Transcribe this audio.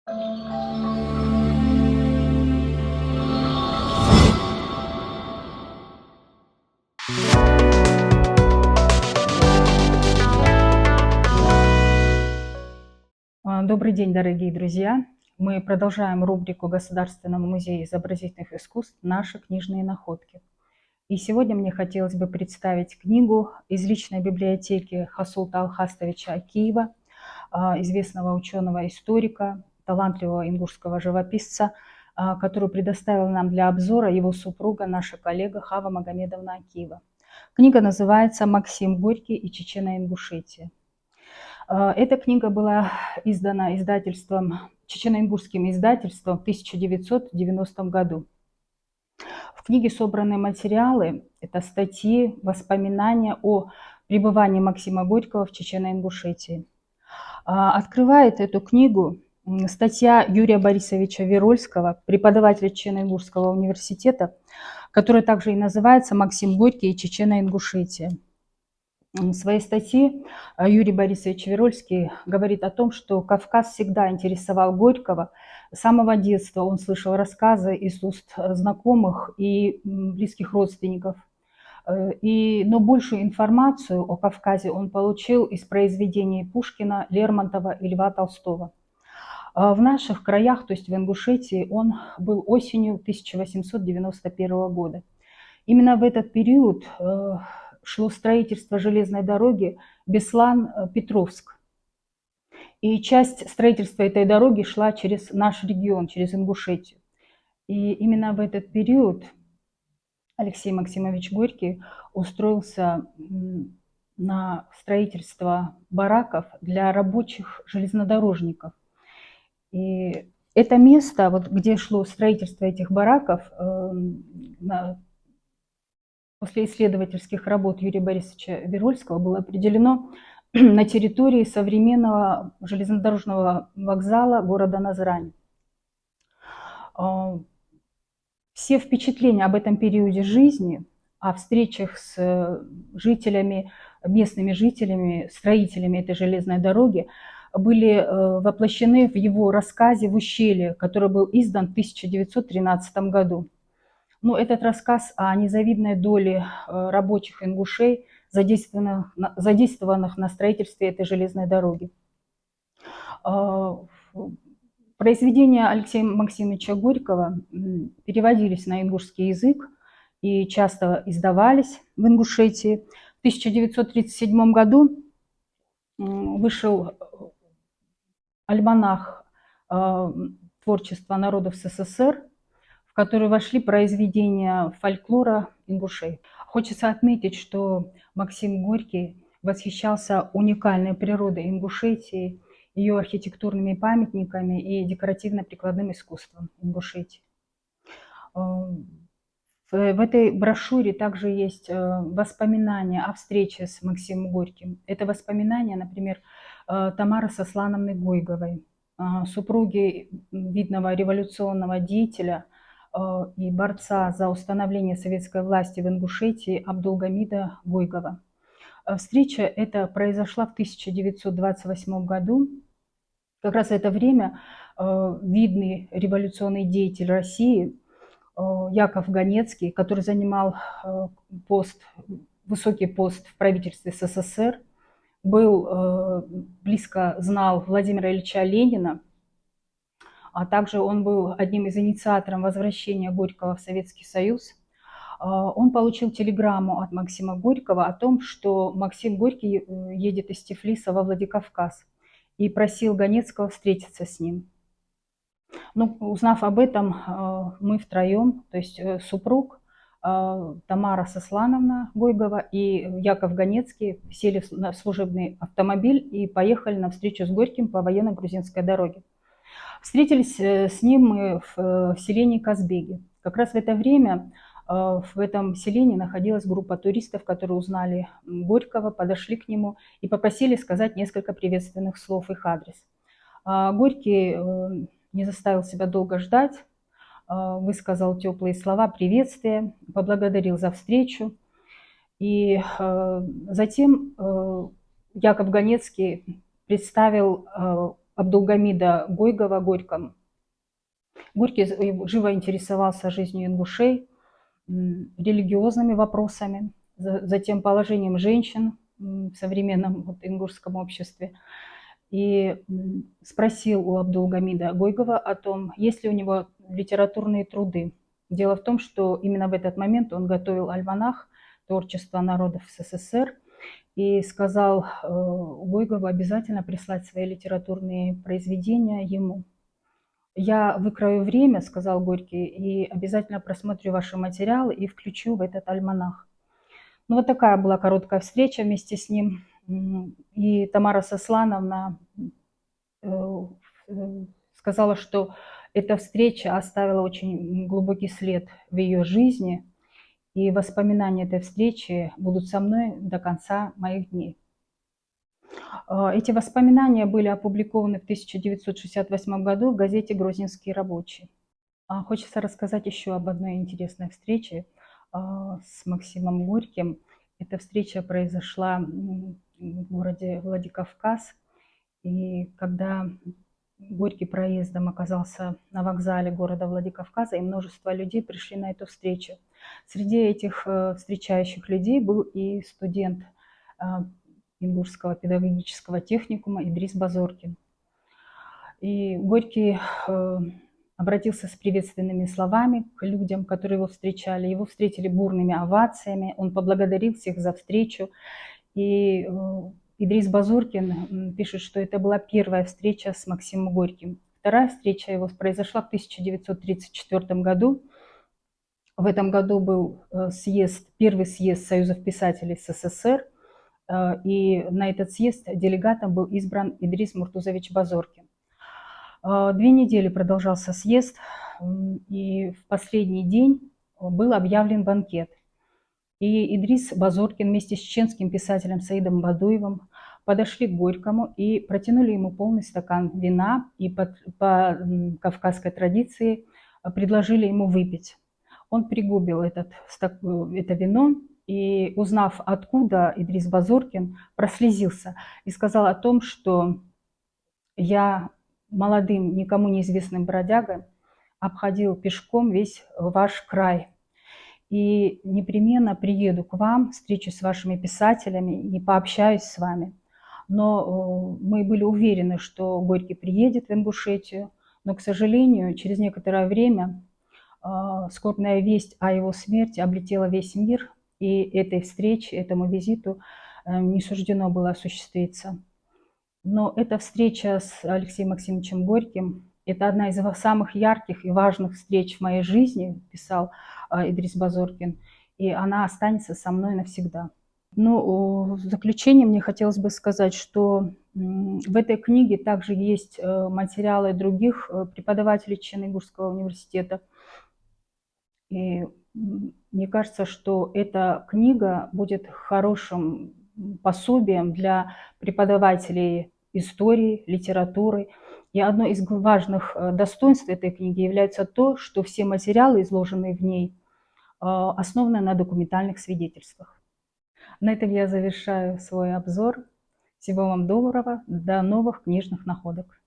Добрый день, дорогие друзья! Мы продолжаем рубрику Государственного музея изобразительных искусств «Наши книжные находки». И сегодня мне хотелось бы представить книгу из личной библиотеки Хасулта Алхастовича Акиева, известного ученого-историка, талантливого ингушского живописца, которую предоставила нам для обзора его супруга, наша коллега Хава Магомедовна Акиева. Книга называется «Максим Горький и Чечено-Ингушетия». Эта книга была издана чечено-ингушским издательством в 1990 году. В книге собраны материалы, это статьи, воспоминания о пребывании Максима Горького в Чечено-Ингушетии. Открывает эту книгу статья Юрия Борисовича Верольского, преподавателя Чечено-Ингушского университета, которая также и называется «Максим Горький и Чечено-Ингушетия». В своей статье Юрий Борисович Верольский говорит о том, что Кавказ всегда интересовал Горького. С самого детства он слышал рассказы из уст знакомых и близких родственников. Но большую информацию о Кавказе он получил из произведений Пушкина, Лермонтова и Льва Толстого. В наших краях, то есть в Ингушетии, он был осенью 1891 года. Именно в этот период шло строительство железной дороги Беслан-Петровск. И часть строительства этой дороги шла через наш регион, через Ингушетию. И именно в этот период Алексей Максимович Горький устроился на строительство бараков для рабочих железнодорожников. И это место, вот, где шло строительство этих бараков, после исследовательских работ Юрия Борисовича Верольского было определено на территории современного железнодорожного вокзала города Назрань. Все впечатления об этом периоде жизни, о встречах с жителями, местными жителями, строителями этой железной дороги были воплощены в его рассказе «В ущелье», который был издан в 1913 году. Но этот рассказ о незавидной доле рабочих ингушей, задействованных на строительстве этой железной дороги. Произведения Алексея Максимовича Горького переводились на ингушский язык и часто издавались в Ингушетии. В 1937 году вышел альманах творчества народов СССР, в который вошли произведения фольклора ингушей. Хочется отметить, что Максим Горький восхищался уникальной природой Ингушетии, ее архитектурными памятниками и декоративно-прикладным искусством Ингушетии. В этой брошюре также есть воспоминания о встрече с Максимом Горьким. Это воспоминания, например, Тамары Сослановны Гойговой, супруги видного революционного деятеля и борца за установление советской власти в Ингушетии Абдулгамида Гойгова. Встреча эта произошла в 1928 году. Как раз в это время видный революционный деятель России Яков Ганецкий, который занимал высокий пост в правительстве СССР, близко знал Владимира Ильича Ленина, а также он был одним из инициаторов возвращения Горького в Советский Союз. Он получил телеграмму от Максима Горького о том, что Максим Горький едет из Тифлиса во Владикавказ, и просил Ганецкого встретиться с ним. Ну, узнав об этом, мы втроем, то есть супруг, Тамара Сослановна Гойгова и Яков Ганецкий, сели в служебный автомобиль и поехали на встречу с Горьким по военно-грузинской дороге. Встретились с ним мы в селении Казбеги. Как раз в это время в этом селении находилась группа туристов, которые узнали Горького, подошли к нему и попросили сказать несколько приветственных слов в их адрес. Горький не заставил себя долго ждать, высказал теплые слова приветствия, поблагодарил за встречу. И затем Яков Ганецкий представил Абдулгамида Гойгова «Горьком». Горький живо интересовался жизнью ингушей, религиозными вопросами, затем положением женщин в современном ингушском обществе. И спросил у Абдулгамида Гойгова о том, есть ли у него литературные труды. Дело в том, что именно в этот момент он готовил альманах «Творчество народов СССР» и сказал Гойгову обязательно прислать свои литературные произведения ему. «Я выкрою время, — сказал Горький, — и обязательно просмотрю ваши материалы и включу в этот альманах». Ну, вот такая была короткая встреча вместе с ним. И Тамара Сослановна сказала, что эта встреча оставила очень глубокий след в ее жизни, и воспоминания этой встречи будут со мной до конца моих дней. Эти воспоминания были опубликованы в 1968 году в газете «Грозненский рабочий». Хочется рассказать еще об одной интересной встрече с Максимом Горьким. Эта встреча произошла в городе Владикавказ. И когда Горький проездом оказался на вокзале города Владикавказа, и множество людей пришли на эту встречу. Среди этих встречающих людей был и студент Ингушского педагогического техникума Идрис Базоркин. И Горький обратился с приветственными словами к людям, которые его встречали. Его встретили бурными овациями, он поблагодарил всех за встречу. И Идрис Базоркин пишет, что это была первая встреча с Максимом Горьким. Вторая встреча его произошла в 1934 году. В этом году был первый съезд Союзов писателей СССР, и на этот съезд делегатом был избран Идрис Муртузович Базоркин. 2 недели продолжался съезд, и в последний день был объявлен банкет. И Идрис Базоркин вместе с чеченским писателем Саидом Бадуевым подошли к Горькому и протянули ему полный стакан вина, и по кавказской традиции предложили ему выпить. Он пригубил это вино и, узнав, откуда Идрис Базоркин, прослезился и сказал о том, что я молодым, никому неизвестным бродягой обходил пешком весь ваш край. И непременно приеду к вам, встречусь с вашими писателями и пообщаюсь с вами. Но мы были уверены, что Горький приедет в Ингушетию, но, к сожалению, через некоторое время скорбная весть о его смерти облетела весь мир, и этой встрече, этому визиту не суждено было осуществиться. Но эта встреча с Алексеем Максимовичем Горьким – это одна из самых ярких и важных встреч в моей жизни, писал Идрис Базоркин, и она останется со мной навсегда. Ну, в заключение мне хотелось бы сказать, что в этой книге также есть материалы других преподавателей Чечено-Ингушского университета. И мне кажется, что эта книга будет хорошим пособием для преподавателей истории, литературы. И одно из важных достоинств этой книги является то, что все материалы, изложенные в ней, основаны на документальных свидетельствах. На этом я завершаю свой обзор. Всего вам доброго, до новых книжных находок.